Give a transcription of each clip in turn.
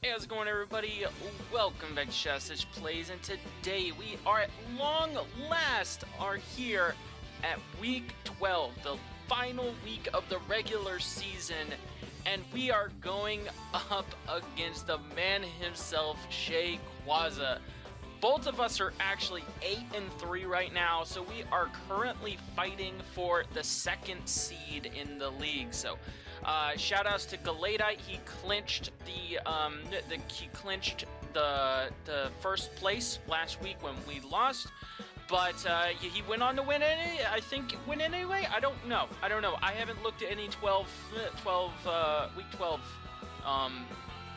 Hey, how's it going, everybody? Welcome back to Shayquaza Plays, and today we are at long last here at week 12, the final week of the regular season, and we are going up against the man himself, Shayquaza. Both of us are actually 8-3 right now, so we are currently fighting for the second seed in the league. So, shout outs to Galadite. He clinched the first place last week when we lost, but he went on to win win anyway. I don't know. I haven't looked at any week 12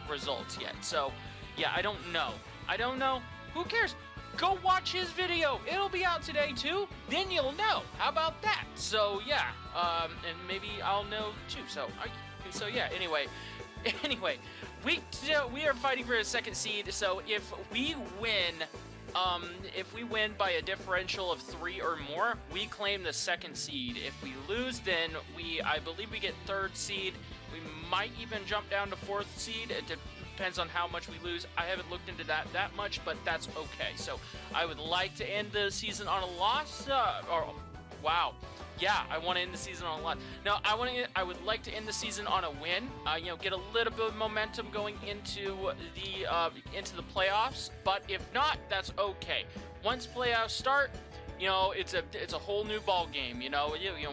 results yet. So, yeah, I don't know. Who cares? Go watch his video. It'll be out today too. Then you'll know. How about that? So yeah, and maybe I'll know too. So yeah. Anyway, we are fighting for a second seed. So if we win by a differential of 3 or more, we claim the second seed. If we lose, then I believe we get third seed. We might even jump down to fourth seed. It depends on how much we lose. I haven't looked into that much, but that's okay. So I would like to end the season on a loss. Wow. Yeah, I want to end the season on a loss. No, I would like to end the season on a win. Get a little bit of momentum going into the playoffs. But if not, that's okay. Once playoffs start, it's a whole new ball game.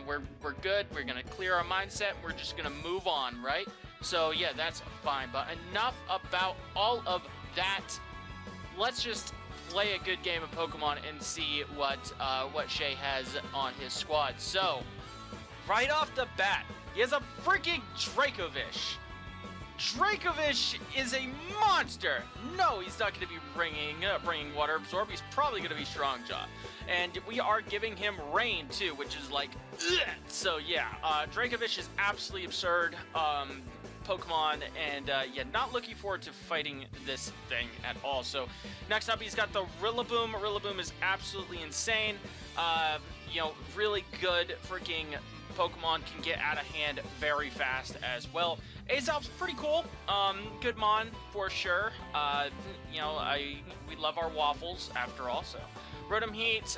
We're good. We're gonna clear our mindset. We're just gonna move on, right? So yeah, that's fine. But enough about all of that. Let's just play a good game of Pokemon and see what Shay has on his squad. So right off the bat, he has a freaking Dracovish. Dracovish is a monster. No, he's not going to be bringing Water Absorb. He's probably going to be Strong Jaw. And we are giving him Rain, too, which is like, ugh. So yeah, Dracovish is absolutely absurd Pokemon, and yeah, not looking forward to fighting this thing at all. So next up, he's got the Rillaboom. Rillaboom is absolutely insane. Really good freaking Pokemon, can get out of hand very fast as well. Azop's pretty cool. Good mon for sure. We love our waffles after all. So Rotom Heat,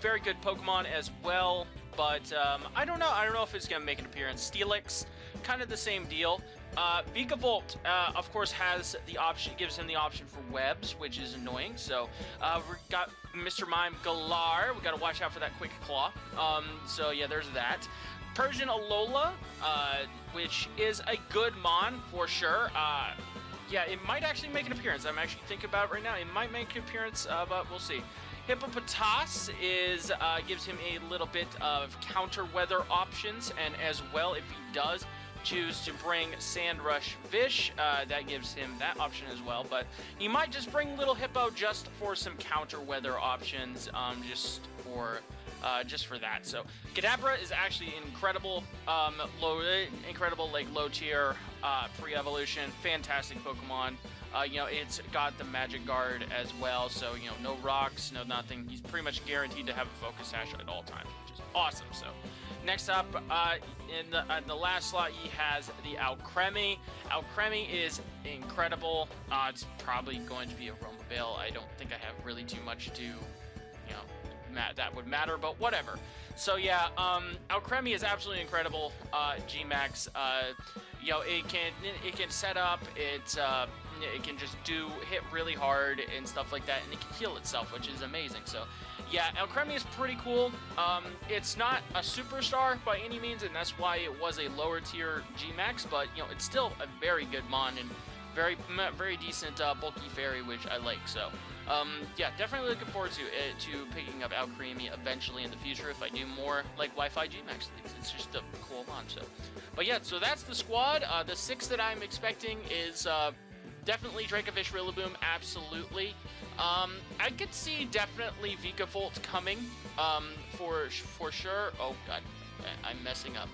very good Pokemon as well. But I don't know if it's gonna make an appearance. Steelix, kind of the same deal. Vikavolt, of course, gives him the option for webs, which is annoying. So we got Mr. Mime Galar. We got to watch out for that quick claw. So yeah, there's that. Persian Alola, which is a good mon for sure. Yeah, it might actually make an appearance. I'm actually thinking about it right now. It might make an appearance, but we'll see. Hippopotas gives him a little bit of counter weather options, and as well, if he does choose to bring Sandrush Vish, that gives him that option as well. But he might just bring Little Hippo just for some counter weather options, just for that. So Kadabra is actually incredible, low tier pre-evolution, fantastic Pokemon. It's got the Magic Guard as well, so no rocks, no nothing. He's pretty much guaranteed to have a Focus Sash at all times, which is awesome. So next up, in the last slot, he has the Alcremie. Alcremie is incredible. It's probably going to be a Romabale. I don't think I have really too much to, that would matter, but whatever. So yeah, Alcremie is absolutely incredible. Gmax, it can set up. It can just hit really hard and stuff like that, and it can heal itself, which is amazing. So yeah, Alcremie is pretty cool. It's not a superstar by any means, and that's why it was a lower tier Gmax, but it's still a very good mon and very decent bulky fairy, which I like. So yeah, definitely looking forward to picking up Alcremie eventually in the future if I do more like Wi-Fi Gmax leagues. It's just a cool mon. So, but yeah, so that's the squad. The 6 that I'm expecting is definitely Dracovish, Rillaboom, absolutely. I could see definitely Vikavolt coming, for sure. Oh god, I'm messing up.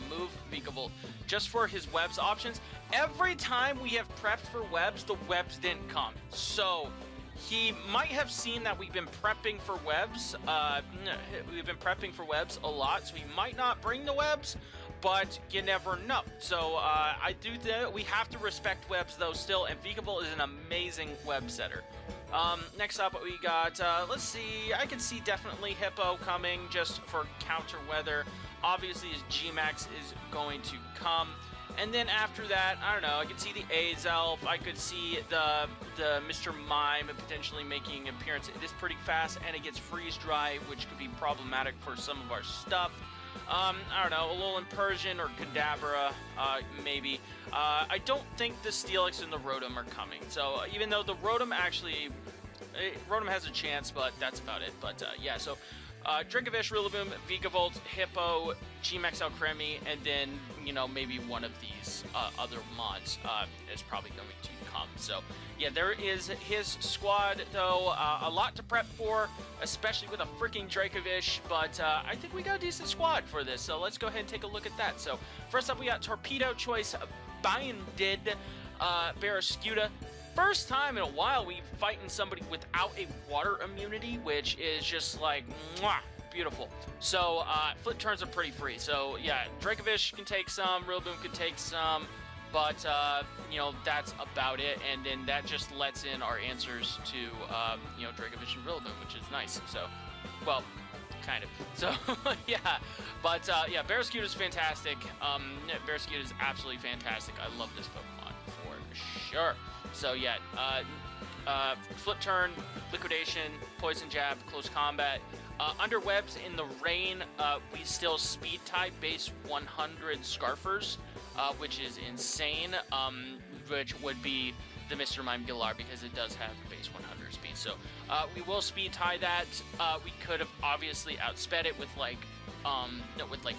Move Vikavolt just for his webs options. Every time we have prepped for webs, the webs didn't come. So he might have seen that we've been prepping for webs. We've been prepping for webs a lot, so he might not bring the webs. but you never know. So I do think we have to respect webs though still, and Vikavolt is an amazing web setter. Next up we got, let's see, I can see definitely Hippo coming just for counter weather. Obviously his G-Max is going to come. And then after that, I don't know, I could see the Azelf, I could see the Mr. Mime potentially making an appearance. It is pretty fast, and it gets freeze dry, which could be problematic for some of our stuff. I don't know, Alolan Persian or Kadabra, maybe. I don't think the Steelix and the Rotom are coming. So even though the Rotom actually, Rotom has a chance, but that's about it. But yeah, so Dracovish, Rillaboom, Vikavolt, Hippo, G-Max Alcremie, and then, you know, maybe one of these other mods is probably going to come. So, yeah, there is his squad, though. A lot to prep for, especially with a freaking Dracovish, but I think we got a decent squad for this, so let's go ahead and take a look at that. So, first up, we got Torpedo Choice, Binded, Barrascuda. First time in a while we fighting somebody without a water immunity, which is just like, mwah, beautiful. So, flip turns are pretty free. So, yeah, Dracovish can take some, Rillaboom can take some, but, you know, that's about it. And then that just lets in our answers to, you know, Dracovish and Rillaboom, which is nice. So, well, kind of. So, yeah, but, yeah, Barrascuda is fantastic. Barrascuda is absolutely fantastic. I love this Pokemon for sure. So yeah, flip turn, liquidation, poison jab, close combat. Under webs in the rain, we still speed type base 100 Scarfers, which is insane, which would be the Mr. Mime Galar because it does have base 100 speed. So we will speed tie that. We could have obviously outsped it with like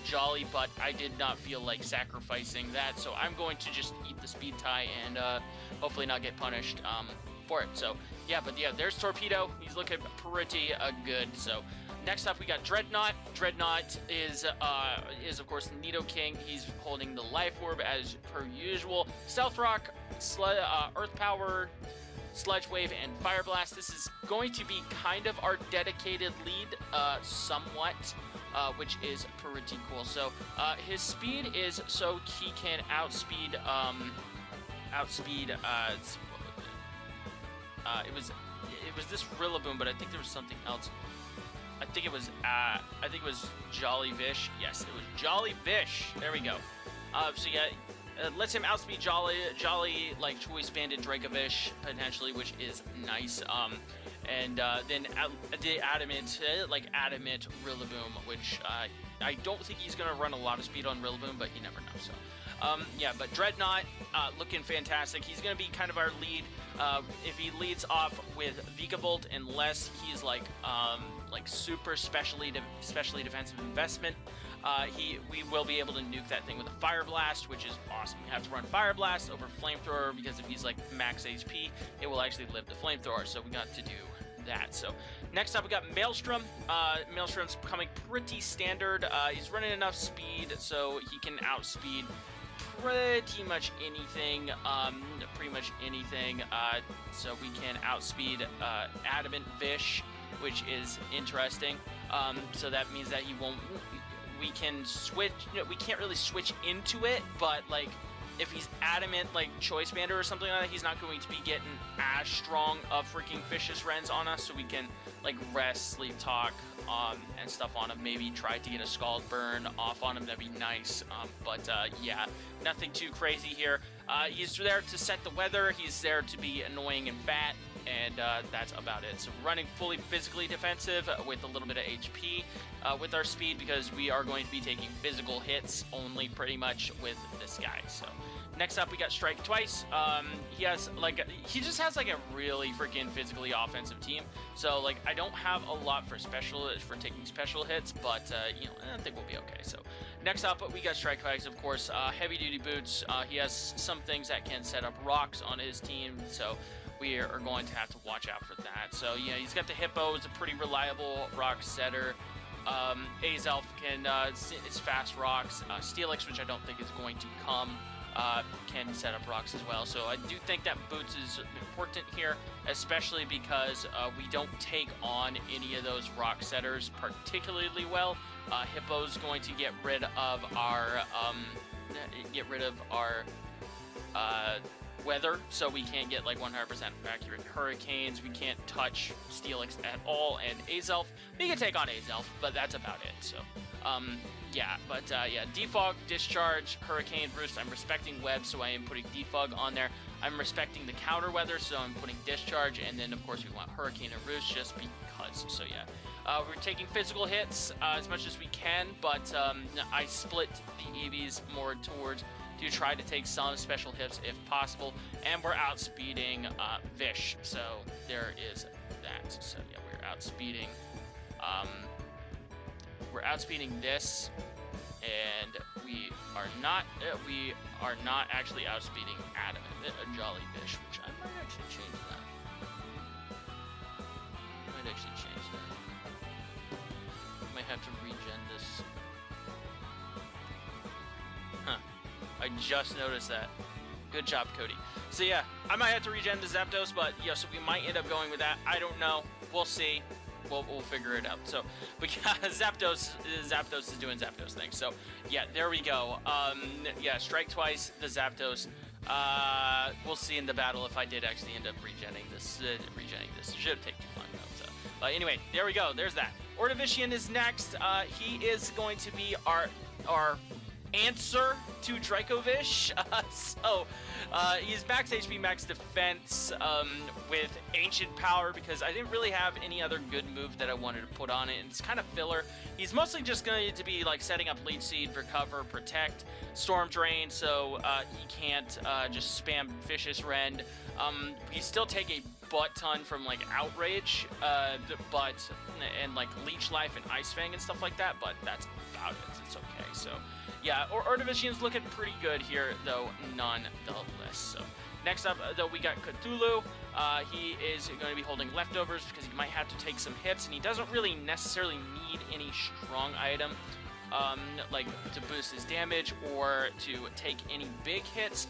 Jolly, but I did not feel like sacrificing that, so I'm going to just eat the speed tie and hopefully not get punished for it. So yeah, but yeah, there's Torpedo. He's looking pretty good. So next up we got Dreadnought. Dreadnought is of course Nidoking. He's holding the Life Orb as per usual. Stealth Rock, Earth Power, Sludge Wave, and Fire Blast. This is going to be kind of our dedicated lead, somewhat. Which is pretty cool. So his speed is so he can outspeed it was this Rillaboom, but I think there was something else. I think it was Jollyvish. Yes, it was Jollyvish. There we go. So yeah, lets him outspeed Jolly like choice banded Dracovish potentially, which is nice. And then the Adamant Rillaboom, which I don't think he's going to run a lot of speed on Rillaboom, but you never know. So, yeah, but Dreadnought looking fantastic. He's going to be kind of our lead. If he leads off with Vikavolt, unless he's like super specially defensive investment, we will be able to nuke that thing with a Fire Blast, which is awesome. We have to run Fire Blast over Flamethrower because if he's like max HP, it will actually live the Flamethrower. So we got to do that. So next up we got Maelstrom. Maelstrom's coming pretty standard. He's running enough speed so he can outspeed pretty much anything. So we can outspeed Adamant Vish, which is interesting. So that means that we can switch. We can't really switch into it, but like if he's Adamant like Choice Bander or something like that, he's not going to be getting as strong of freaking Vicious Rens on us, so we can like rest, sleep talk, and stuff on him. Maybe try to get a Scald Burn off on him, that'd be nice. But yeah, nothing too crazy here. He's there to set the weather, he's there to be annoying and fat, and that's about it. So running fully physically defensive with a little bit of HP with our speed, because we are going to be taking physical hits only pretty much with this guy. So next up we got Strike Twice. He just has like a really freaking physically offensive team. So like I don't have a lot for taking special hits, but you know, I think we'll be okay. So next up we got Strike Twice, of course. Heavy duty boots. He has some things that can set up rocks on his team, so we are going to have to watch out for that. So yeah, he's got the Hippo, it's a pretty reliable rock setter. Azelf can it's fast rocks. Steelix, which I don't think is going to come. can set up rocks as well. So I do think that boots is important here, especially because we don't take on any of those rock setters particularly well. Hippo's going to get rid of our weather, so we can't get like 100% accurate hurricanes. We can't touch Steelix at all, and Azelf, we can take on Azelf, but that's about it. So yeah, defog, discharge, hurricane, roost. I'm respecting web, so I am putting defog on there. I'm respecting the counter weather, so I'm putting discharge, and then of course we want hurricane and roost just because. So yeah, we're taking physical hits as much as we can, but I split the EVs more towards to try to take some special hits if possible, and we're outspeeding Vish, so there is that. So yeah, we're outspeeding this, and we are not actually outspeeding Adam and Jolly Vish, which I might actually change that. Might have to regen this. I just noticed that. Good job, Cody. So yeah, I might have to regen the Zapdos, but yeah, so we might end up going with that. I don't know. We'll see. We'll figure it out. So, but yeah, Zapdos is doing Zapdos things. So yeah, there we go. Yeah, strike twice the Zapdos. We'll see in the battle if I did actually end up regenning this. It should take too long though. So, but anyway, there we go. There's that. Ordovician is next. He is going to be our answer to Dracovish. He's max HP, max defense, with ancient power, because I didn't really have any other good move that I wanted to put on it. It's kind of filler. He's mostly just going to be like setting up Leech Seed, recover, protect, storm drain, so he can't just spam Vicious Rend. We still take a butt ton from like Outrage, and like Leech Life and Ice Fang and stuff like that, but that's about it. It's okay. So yeah, Ordovician's looking pretty good here, though, nonetheless. So next up, though, we got Cthulhu. He is going to be holding leftovers because he might have to take some hits, and he doesn't really necessarily need any strong item, like to boost his damage or to take any big hits.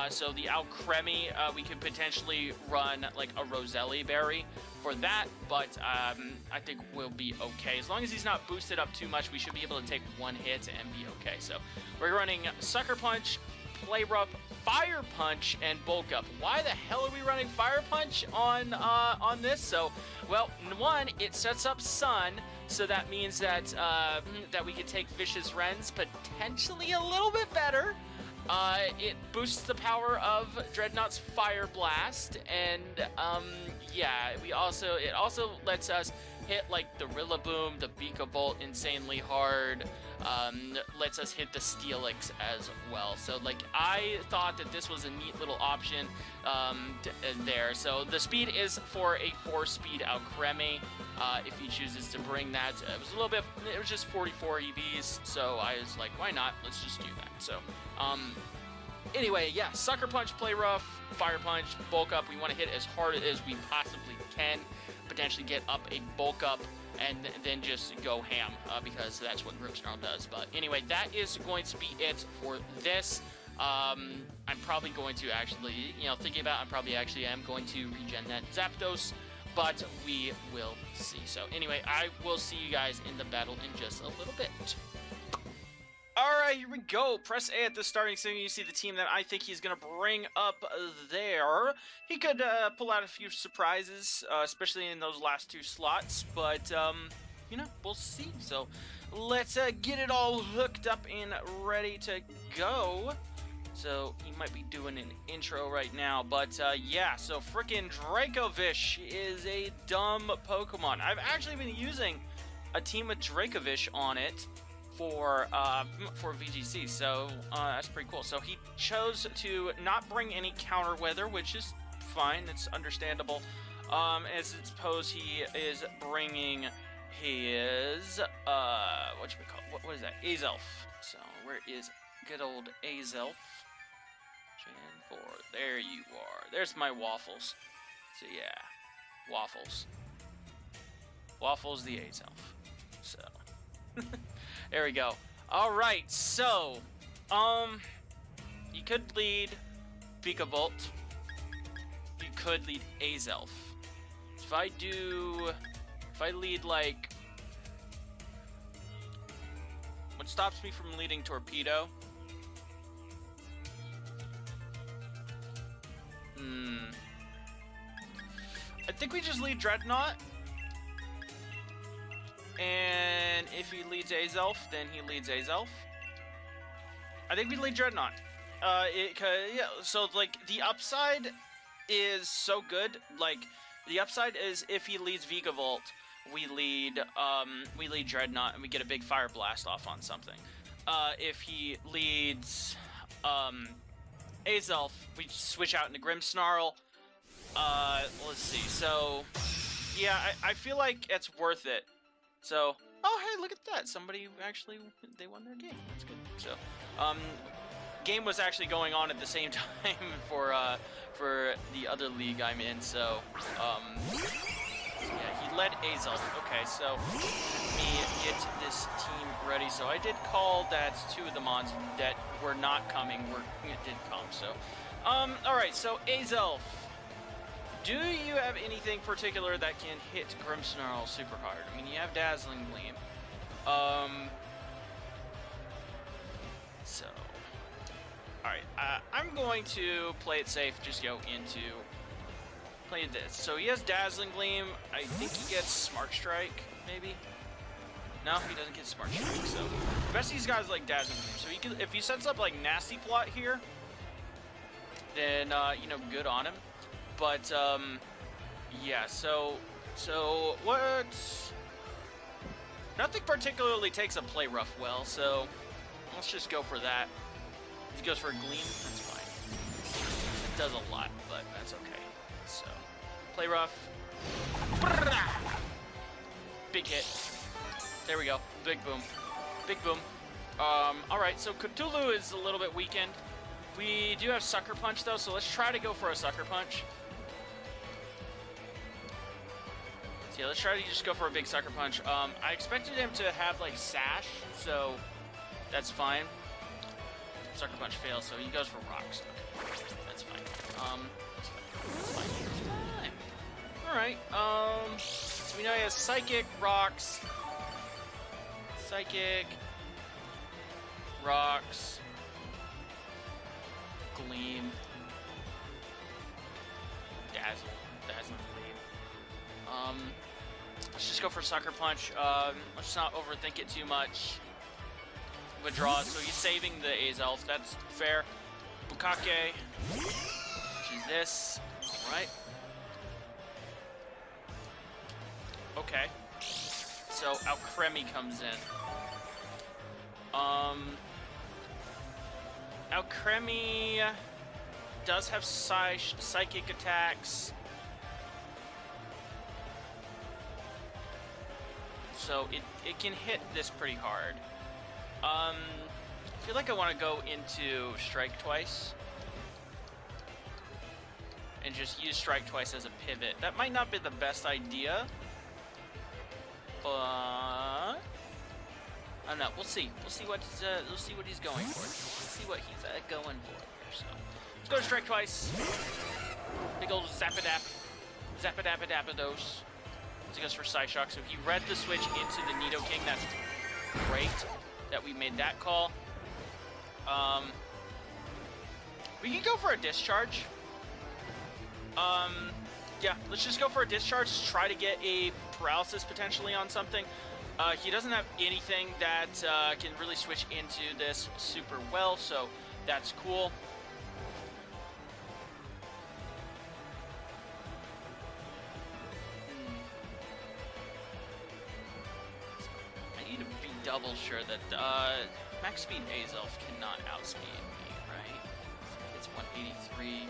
So the Alcremie, we could potentially run like a Roselli Berry for that, but I think we'll be okay. As long as he's not boosted up too much, we should be able to take one hit and be okay. So we're running Sucker Punch, Play Rough, Fire Punch, and Bulk Up. Why the hell are we running Fire Punch on this? So, well, one, it sets up Sun, so that means that that we could take Vicious Rends potentially a little bit better. It boosts the power of Dreadnought's Fire Blast, and yeah, it also lets us hit like the Rillaboom, the Vikavolt insanely hard, lets us hit the Steelix as well. So like, I thought that this was a neat little option there. So the speed is for a 4-speed Alcremie, if he chooses to bring that. It was just 44 EVs, so I was like, why not? Let's just do that. So anyway, yeah, Sucker Punch, Play Rough, Fire Punch, Bulk Up. We want to hit as hard as we possibly can, potentially get up a Bulk Up, and then just go ham, because that's what Grimmsnarl does. But anyway, that is going to be it for this. I'm probably going to actually, thinking about it, I probably actually am going to regen that Zapdos, but we will see. So anyway, I will see you guys in the battle in just a little bit. Alright, here we go. Press A at the starting screen. You see the team that I think he's going to bring up there. He could pull out a few surprises, especially in those last two slots, but, we'll see. So, let's get it all hooked up and ready to go. So, he might be doing an intro right now, but, yeah, so frickin' Dracovish is a dumb Pokemon. I've actually been using a team of Dracovish on it for VGC, so that's pretty cool. So he chose to not bring any counter weather, which is fine, it's understandable. As I suppose he is bringing his what is that? Azelf. So where is good old Azelf? Gen 4. There you are. There's my Waffles. So yeah, Waffles the Azelf. So there we go. All right, so You could lead Vikavolt. You could lead Azelf. If I lead, like... What stops me from leading Torpedo? I think we just lead Dreadnought. And if he leads Azelf, then he leads Azelf. I think we lead Dreadnought. Yeah, so, like, the upside is so good. Like, the upside is if he leads Vigavolt, we lead Dreadnought, and we get a big Fire Blast off on something. If he leads Azelf, we switch out into Grimmsnarl. Let's see. So, yeah, I feel like it's worth it. So, oh, hey, look at that. Somebody actually, they won their game. That's good. So, game was actually going on at the same time for the other league I'm in. So, yeah, he led Azelf. Okay, so let me get this team ready. So I did call that 2 of the mons that were not coming did come. So, all right. So Azelf, do you have anything particular that can hit Grimmsnarl super hard? I mean, you have Dazzling Gleam. So, all right. I'm going to play it safe. Just go into play this. So he has Dazzling Gleam. I think he gets Smart Strike, maybe. No, he doesn't get Smart Strike. So the best of these guys like Dazzling Gleam. So he can, if he sets up like Nasty Plot here, then you know, good on him. But yeah. So what? Nothing particularly takes a Play Rough well. So let's just go for that. He goes for a Gleam. That's fine. It does a lot, but that's okay. So, Play Rough. Big hit. There we go. Big boom. Big boom. Alright, so Cthulhu is a little bit weakened. We do have Sucker Punch, though, so let's try to go for a Sucker Punch. So, yeah, let's try to just go for a big Sucker Punch. I expected him to have, like, Sash, so that's fine. Sucker Punch fails, so he goes for Rocks. Okay. That's fine. That's fine. Alright, so we know he has Psychic, Rocks, Gleam, Dazzling Gleam. Let's just go for Sucker Punch. Let's not overthink it too much. Withdraw, so he's saving the Azelf, that's fair. Bukake, which is this, alright. Okay, so Alcremie comes in. Alcremie does have psychic attacks. So it can hit this pretty hard. I feel like I want to go into Strike Twice. And just use Strike Twice as a pivot. That might not be the best idea. But I don't know. We'll see. We'll see what he's going for. Let's see what he's going for here. So let's go to Strike Twice. Big old Zapadapadappados. He goes for Psyshock. So he read the switch into the Nidoking. That's great that we made that call. We can go for a Discharge. Yeah, let's just go for a Discharge. Try to get a Paralysis potentially on something. He doesn't have anything that can really switch into this super well, so that's cool. I need to be double sure that Max Speed Azelf cannot outspeed me, right? It's 183.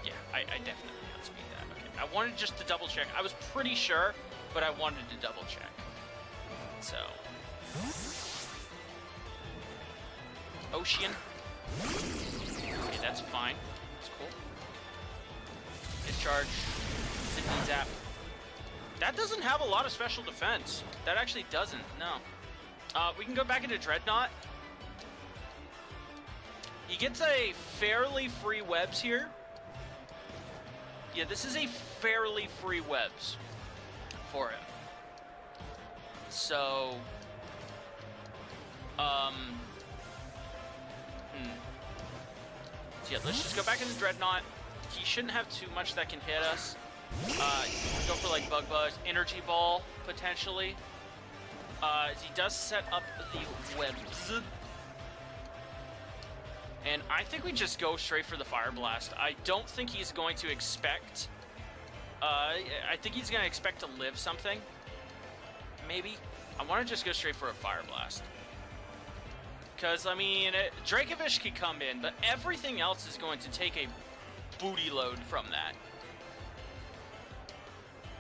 Yeah, I definitely outspeed that. Okay, I wanted just to double check. I was pretty sure, but I wanted to double check. So, Ocean. Okay, that's fine. That's cool. Discharge. Zippy Zap. That doesn't have a lot of special defense. That actually doesn't. No. We can go back into Dreadnought. He gets a fairly free webs here. Yeah, this is a fairly free webs for him. So, So yeah, let's just go back into Dreadnought. He shouldn't have too much that can hit us. Go for like Bug Buzz, Energy Ball, potentially. He does set up the webs. And I think we just go straight for the Fire Blast. I don't think he's going to expect... I think he's going to expect to live something. Maybe. I want to just go straight for a Fire Blast. Because, I mean, Dracovish can come in, but everything else is going to take a booty load from that.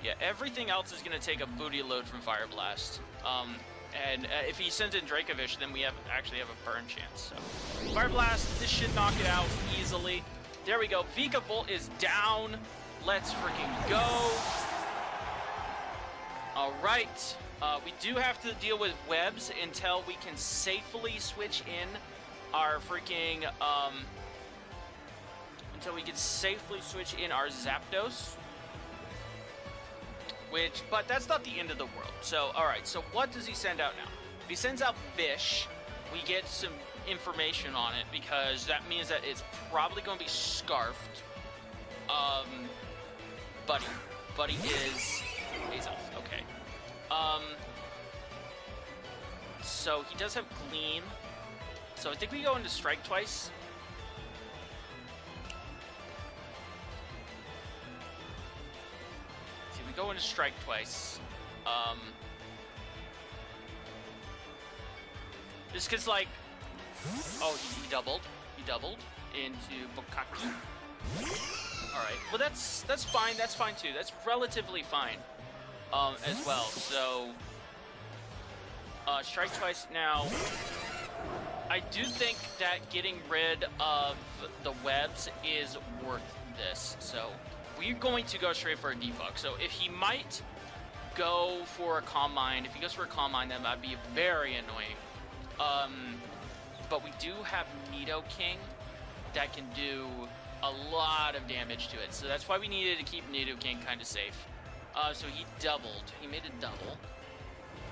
Yeah, everything else is going to take a booty load from Fire Blast. And if he sends in Dracovish, then we actually have a burn chance. So, Fire Blast, this should knock it out easily. There we go. Vika Volt is down. Let's freaking go. All right. We do have to deal with webs until we can safely switch in our freaking, until we can safely switch in our Zapdos. But that's not the end of the world. So, alright, so what does he send out now? If he sends out Vish, we get some information on it, because that means that it's probably going to be Scarfed. Buddy is Azelf, okay. So he does have Gleam. So I think we go into Strike twice. See, we go into Strike twice. Just because, like... Oh, he doubled. He doubled into Bukaki. Alright, well that's fine. That's fine too. That's relatively fine. As well, so strike twice now. I do think that getting rid of the webs is worth this, so we're going to go straight for a defog. So if he might go for a Calm Mind, if he goes for a Calm Mind, then that'd be very annoying. But we do have Nidoking that can do a lot of damage to it, so that's why we needed to keep Nidoking kind of safe. So he doubled. He made a double.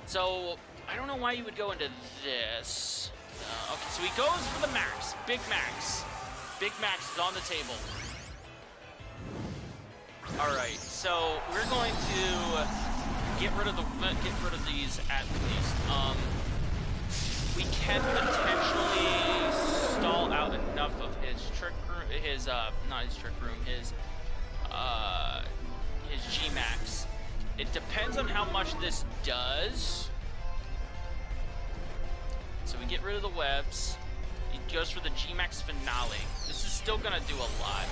So, I don't know why you would go into this. Okay, so he goes for the max. Big Max. Big Max is on the table. Alright, so we're going to get rid of these at least. We can potentially stall out enough of his trick room, not his trick room, his G-Max. It depends on how much this does. So we get rid of the webs. He goes for the G-Max Finale. This is still gonna do a lot.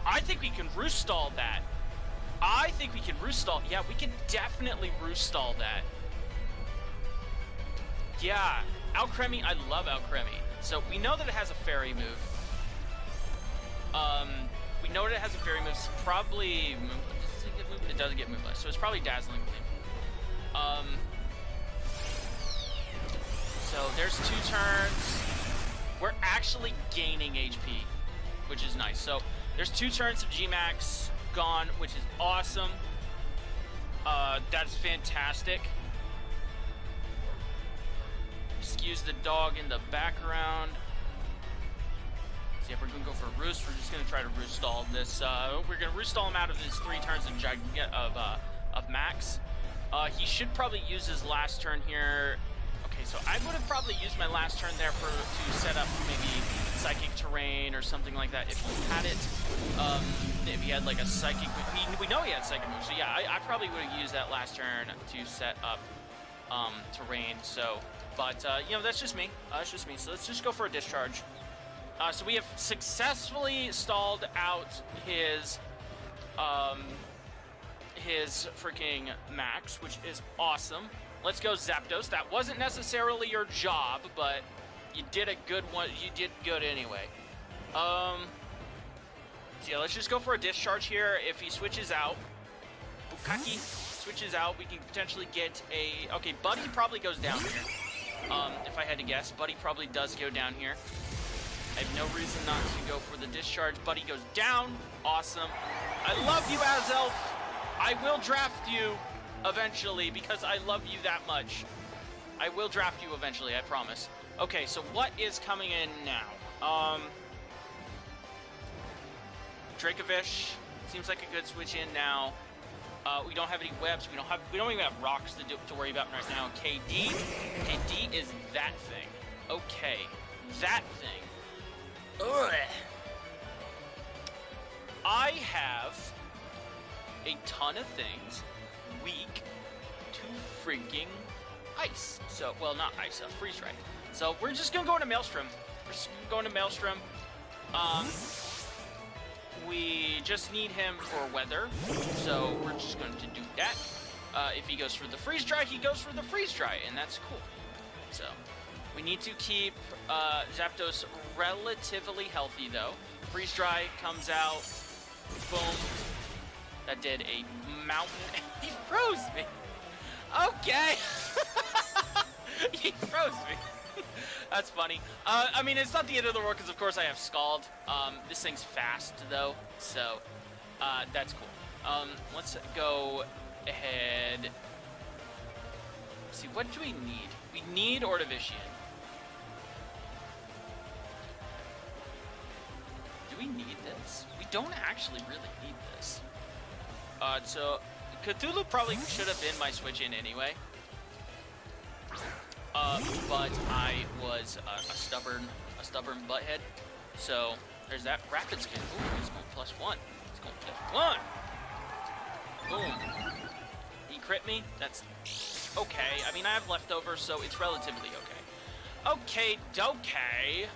I think we can roost stall that. I think we can roost stall. Yeah, we can definitely roost stall that. Yeah, Alcremie, I love Alcremie. So we know that it has a fairy move. We know that it has a fairy move. It's probably does it get moved? It doesn't get moveless, so it's probably Dazzling Gleam. So there's 2 turns. We're actually gaining HP, which is nice. So there's 2 turns of G-Max gone, which is awesome. That's fantastic. Excuse the dog in the background. See if we're gonna go for a roost. We're just gonna try to roost stall this. We're gonna roost stall him out of his 3 turns of max. He should probably use his last turn here. Okay, so I would have probably used my last turn there to set up maybe Psychic Terrain or something like that if he had it. If he had like a Psychic, we know he had Psychic move. So yeah, I probably would have used that last turn to set up Terrain. So, but you know, that's just me. That's just me. So let's just go for a discharge. So we have successfully stalled out his freaking max, which is awesome. Let's go Zapdos. That wasn't necessarily your job, but you did a good one. You did good anyway. So yeah, let's just go for a discharge here. If he switches out, Bukaki switches out, we can potentially get a... Okay, Buddy probably goes down here. If I had to guess, Buddy probably does go down here. I have no reason not to go for the discharge. Buddy goes down. Awesome. I love you, Azelf. I will draft you eventually because I love you that much. I will draft you eventually, I promise. Okay, so what is coming in now? Dracovish seems like a good switch in now. We don't have any webs. We don't even have rocks to worry about right now. KD. KD is that thing. Okay, that thing. Ugh. I have a ton of things weak to freaking ice. So, well, not ice, freeze dry. So we're just gonna go into Maelstrom. We're just going to Maelstrom. We just need him for weather, so we're just going to do that. If he goes for the freeze dry, he goes for the freeze dry, and that's cool. So we need to keep Zapdos relatively healthy, though. Freeze dry comes out. Boom. That did a mountain. He froze me. Okay. He froze me. That's funny. I mean, it's not the end of the world because, of course, I have Scald. This thing's fast, though, so that's cool. Let's go ahead. Let's see, what do we need? We need Ordovician. Do we need this? We don't actually really need this. So Cthulhu probably should have been my switch in anyway. But I was a stubborn butthead. So there's that rapid skin. Ooh, he's going +1. He's going +1. Boom. He crit me. That's okay. I mean, I have leftovers, so it's relatively okay. Okay, dokay.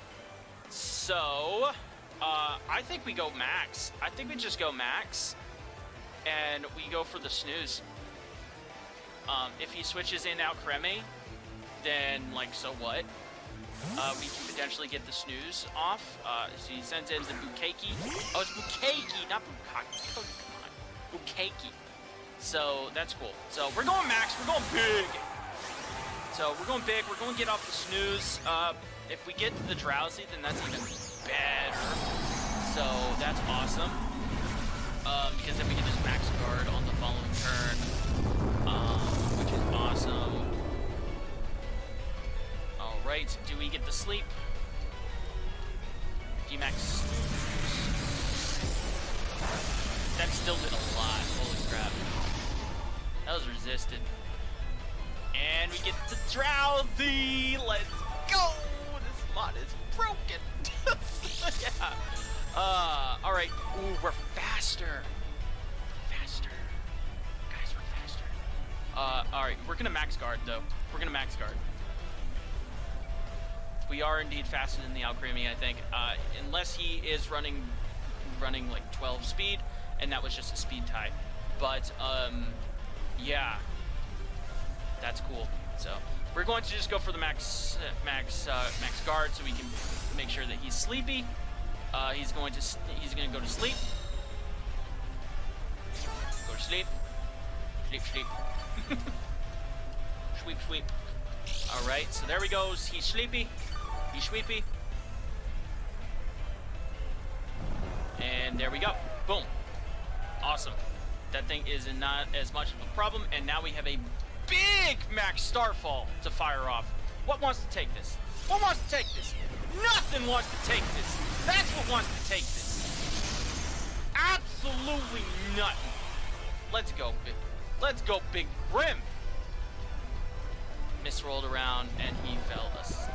So, I think we go max. I think we just go max, and we go for the snooze. If he switches in out Creme, then, like, so what? We can potentially get the snooze off. So he sends in the Bukaki. Oh, it's Bukaki, not Bukaki. Oh, come on. Bukaki. So, that's cool. So, we're going max. We're going big. So, we're going big. We're going to get off the snooze. If we get to the drowsy, then that's even better. So, that's awesome. Because then we can just max guard on the following turn. Which is awesome. Alright, do we get the sleep? G-Max. That still did a lot. Holy crap. That was resisted. And we get the drowsy. Let's go! This mod is broken. Yeah. Alright. Ooh, we're faster. Faster. Guys, we're faster. Alright. We're gonna max guard, though. We're gonna max guard. We are indeed faster than the Alcremie, I think. Unless he is running like 12 speed, and that was just a speed tie. But, yeah. That's cool. So, we're going to just go for the max guard so we can make sure that he's sleepy. He's gonna go to sleep. Go to sleep. Sleep, sleep. Sweep, sweep. Alright, so there he goes. He's sleepy. He's sweepy. And there we go. Boom. Awesome. That thing is not as much of a problem. And now we have a big max starfall to fire off. What wants to take this? What wants to take this? Nothing wants to take this. That's what wants to take this. Absolutely nothing. Let's go, Big Grim. Misrolled around, and he fell asleep.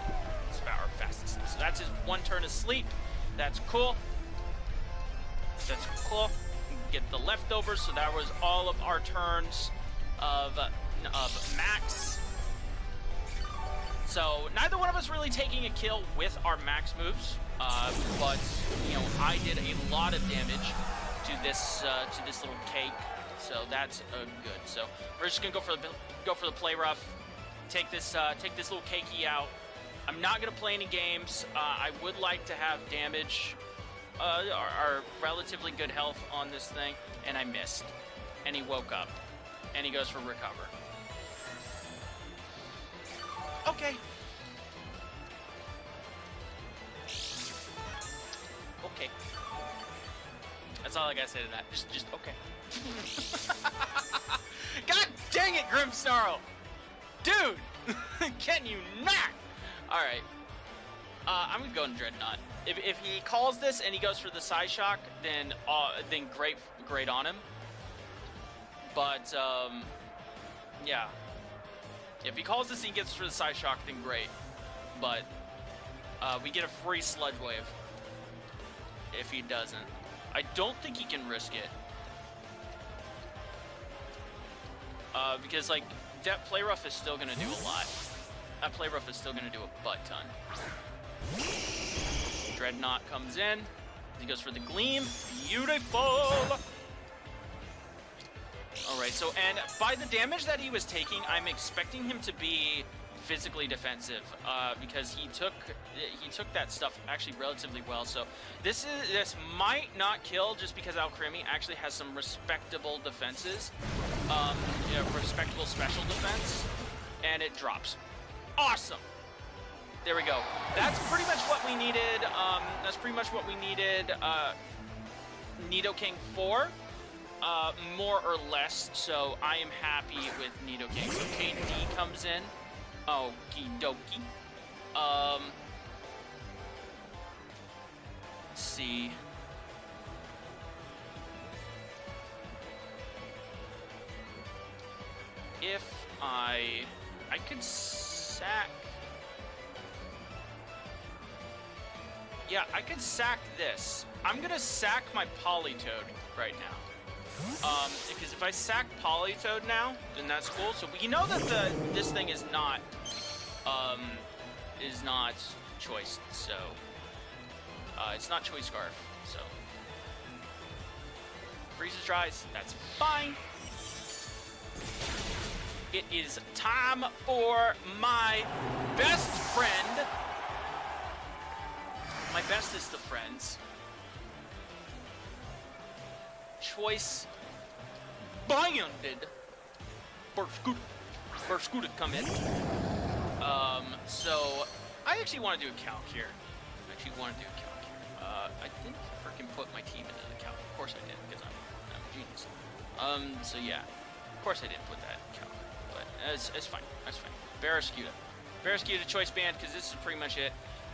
Our fastest. So that's his one turn of sleep. That's cool. That's cool. Get the leftovers. So that was all of our turns of max. So neither one of us really taking a kill with our max moves, but you know I did a lot of damage to this little cake. So that's good. So we're just gonna go for the play rough. Take this little cakey out. I'm not going to play any games. I would like to have damage, our relatively good health on this thing, and I missed. And he woke up. And he goes for recover. Okay. Okay. That's all I gotta say to that. Just okay. God dang it, Grimmsnarl! Dude! Can you not? Alright. I'm gonna go in Dreadnought. If he calls this and he goes for the Psyshock, then great on him. But yeah. If he calls this and he gets for the Psyshock, then great. But we get a free Sludge Wave. If he doesn't. I don't think he can risk it. Because like that Play Rough is still gonna do a lot. That Play Rough is still gonna do a butt ton. Dreadnought comes in. He goes for the Gleam. Beautiful! Alright, so, and by the damage that he was taking, I'm expecting him to be physically defensive, because he took that stuff actually relatively well. So this might not kill just because Alcremie actually has some respectable defenses, respectable special defense, and it drops. Awesome! There we go. That's pretty much what we needed. That's pretty much what we needed. Nidoking for. More or less, so I am happy with Nidoking. So KD comes in. Okie dokie. Let's see. If I could sack. Yeah, I could sack this. I'm gonna sack my Politoed right now. Because if I sack Politoed now, then that's cool. So we know that this thing is not choice. So it's not Choice Scarf. So freezes dries. That's fine. It is time for my best friend, my bestest of friends. Choice Banded Barraskewda come in. So I actually want to do a calc here. I didn't freaking put my team into the calc. Of course I did, because I'm a genius. So yeah, of course I didn't put that in calc, but it's fine. That's fine. Barraskewda Choice Band, because this is pretty much it.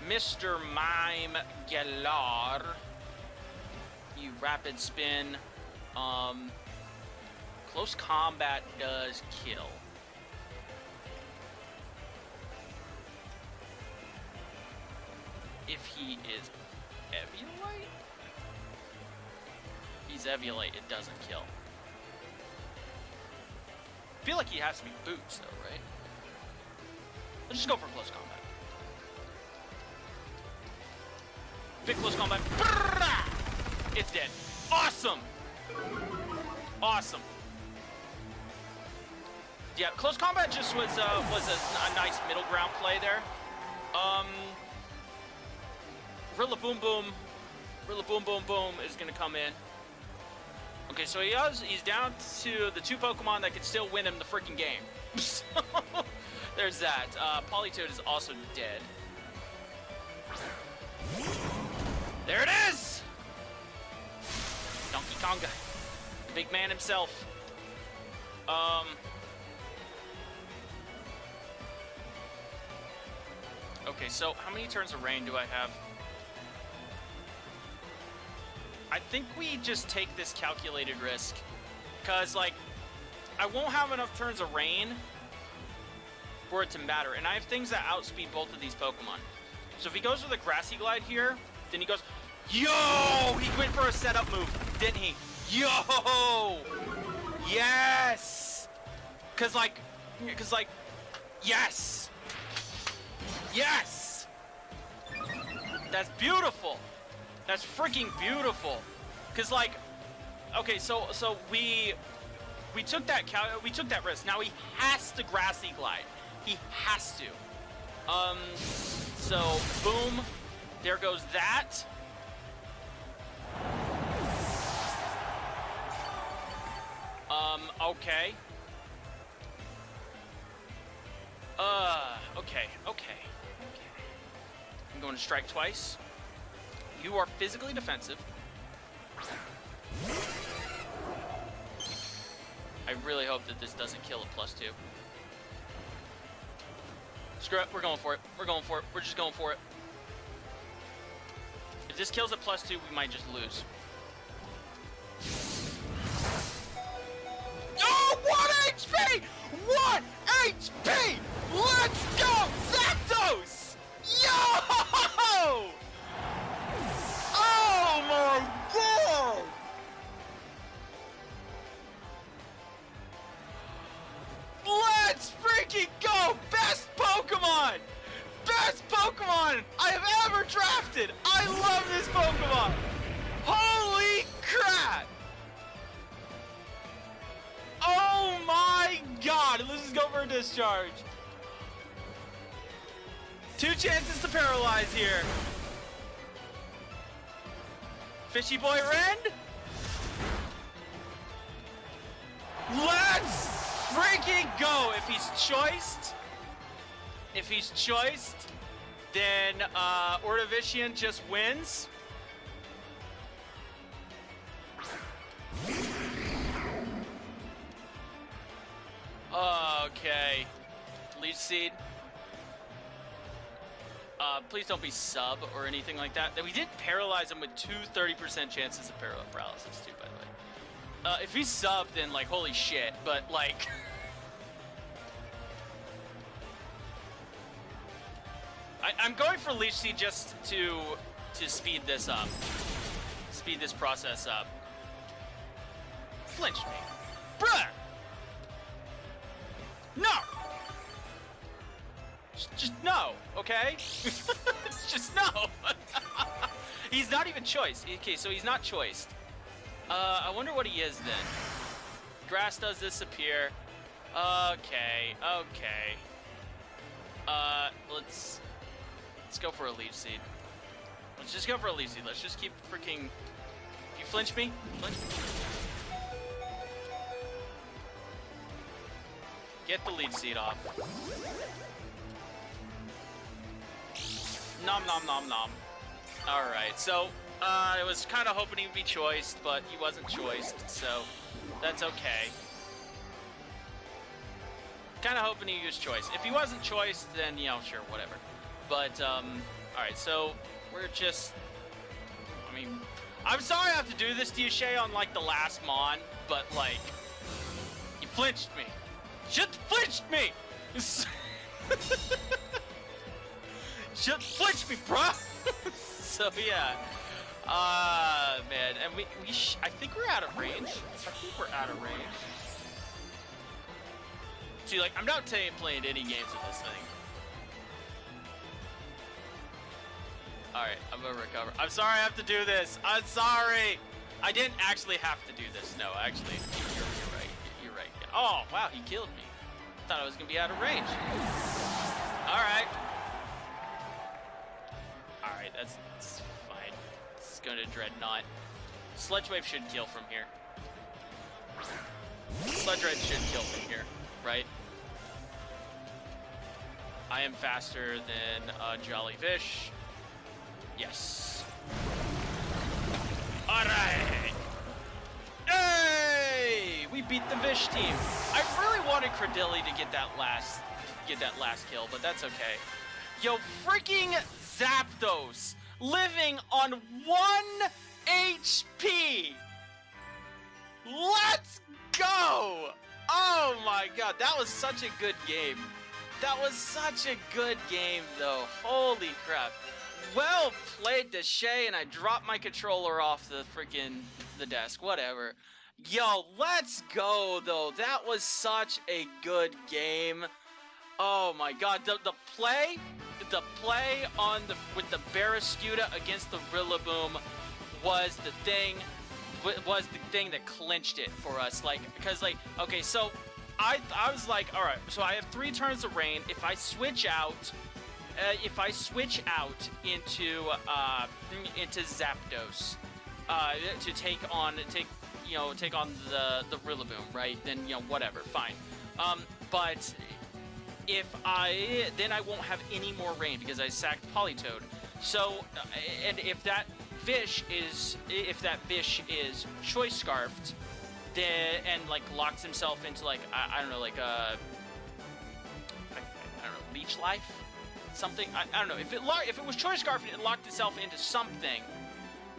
Mr. Mime Galar. You rapid spin. Close combat does kill. If he is Eviolite? If he's Eviolite, it doesn't kill. I feel like he has to be Boots, though, right? Let's just go for close combat. Big close combat. It's dead. Awesome! Awesome. Yeah, close combat just was a nice middle ground play there. Rillaboom Boom is gonna come in. Okay, so he's down to the 2 Pokemon that can still win him the freaking game. So there's that. Politoed is also dead. There it is! Donkey Konga. The big man himself. Okay, so how many turns of rain do I have? I think we just take this calculated risk. Because, like, I won't have enough turns of rain for it to matter. And I have things that outspeed both of these Pokemon. So if he goes with a Grassy Glide here, then he goes, yo! He went for a setup move, didn't he? Yo! Yes! Cause like, yes! Yes! That's beautiful! That's freaking beautiful! Cause like, okay, so we took that risk. Now he has to Grassy Glide. He has to. So boom, there goes that. Okay. Okay. I'm going to strike twice. You are physically defensive. I really hope that this doesn't kill a +2. Screw it, we're going for it. We're just going for it. If this kills a +2, we might just lose. Oh, 1 HP! 1 HP! Let's go, Zapdos! Yo! Oh my god! Let's freaking go! Best Pokemon! Best Pokemon I have ever drafted! I love this Pokemon! Holy crap! Oh my god! Let's just go for a discharge. 2 chances to paralyze here. Fishy Boy Ren? Let's freaking go! If he's choiced, then Ordovician just wins. Okay. Leech Seed. Please don't be sub or anything like that. We did paralyze him with 2 30% chances of paralysis too, by the way. If he's sub, then like holy shit, but like I'm going for Leech Seed just to speed this up. Speed this process up. Flinch me. Bruh! No! Just no, okay? Just no. He's not even choiced. Okay, so he's not choiced. I wonder what he is then. Grass does disappear. Okay. Let's go for a Leech Seed. Let's just go for a Leech Seed. Let's just keep freaking... If you flinch me, flinch me. Get the Leech Seed off. Nom nom nom nom. Alright, so I was kind of hoping he would be choiced, but he wasn't choiced, so that's okay. Kind of hoping he was choiced. If he wasn't choiced, then, you know, sure, whatever. But, alright, so we're just... I mean, I'm sorry I have to do this to you, Shay, on, like, the last Mon, but, like, you flinched me. Just flinched me! Just flinch me, bruh! So, yeah. Man, and I think we're out of range. See, like, I'm not playing any games with this thing. Alright, I'm gonna recover. I'm sorry I have to do this. I'm sorry! I didn't actually have to do this. No, actually, you're right. You're right. Oh, wow, he killed me. Thought I was gonna be out of range. Alright. Alright, that's fine. It's gonna Dreadnought. Sludge Wave should kill from here. Sludge Red should kill from here, right? I am faster than Jollyfish. Yes. Alright! Hey! We beat the Vish team. I really wanted Credilli to get that last kill, but that's okay. Yo, freaking Zapdos living on 1 HP. Let's go! Oh my god, that was such a good game. That was such a good game, though. Holy crap. Well played, Deshay, and I dropped my controller off the desk. Whatever. Yo, let's go, though. That was such a good game. Oh my god, the play with the Barraskewda against the Rillaboom was the thing that clinched it for us. Like, because like, okay, so I was like, all right, so I have 3 turns of rain. If I switch out into Zapdos to take on the Rillaboom, right? Then, you know, whatever, fine. But then I won't have any more rain because I sacked Politoed. So, and if that fish is choice scarfed, then and like locks himself into like I don't know, like I don't know, leech life, something. I don't know if it was choice scarfed and it locked itself into something.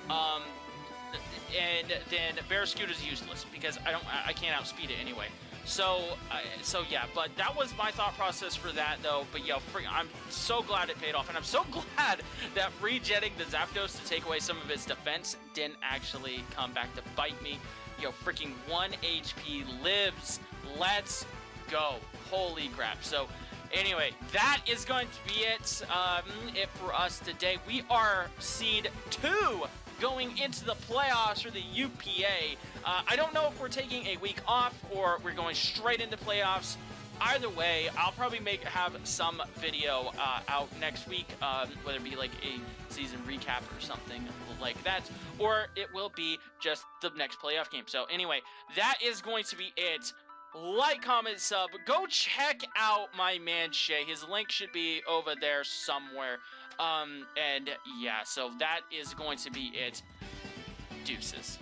And then Barraskewda's useless because I can't outspeed it anyway. So yeah, but that was my thought process for that though. But yo, I'm so glad it paid off, and I'm so glad that rejetting the Zapdos to take away some of its defense didn't actually come back to bite me. Yo, freaking 1 HP lives. Let's go. Holy crap. So anyway, that is going to be it for us today. We are seed 2 going into the playoffs for the UPA. I don't know if we're taking a week off or we're going straight into playoffs. Either way, I'll probably have some video out next week, whether it be like a season recap or something like that, or it will be just the next playoff game. So anyway, that is going to be it. Like, comment, sub. Go check out my man Shay. His link should be over there somewhere. And yeah, so that is going to be it. Deuces.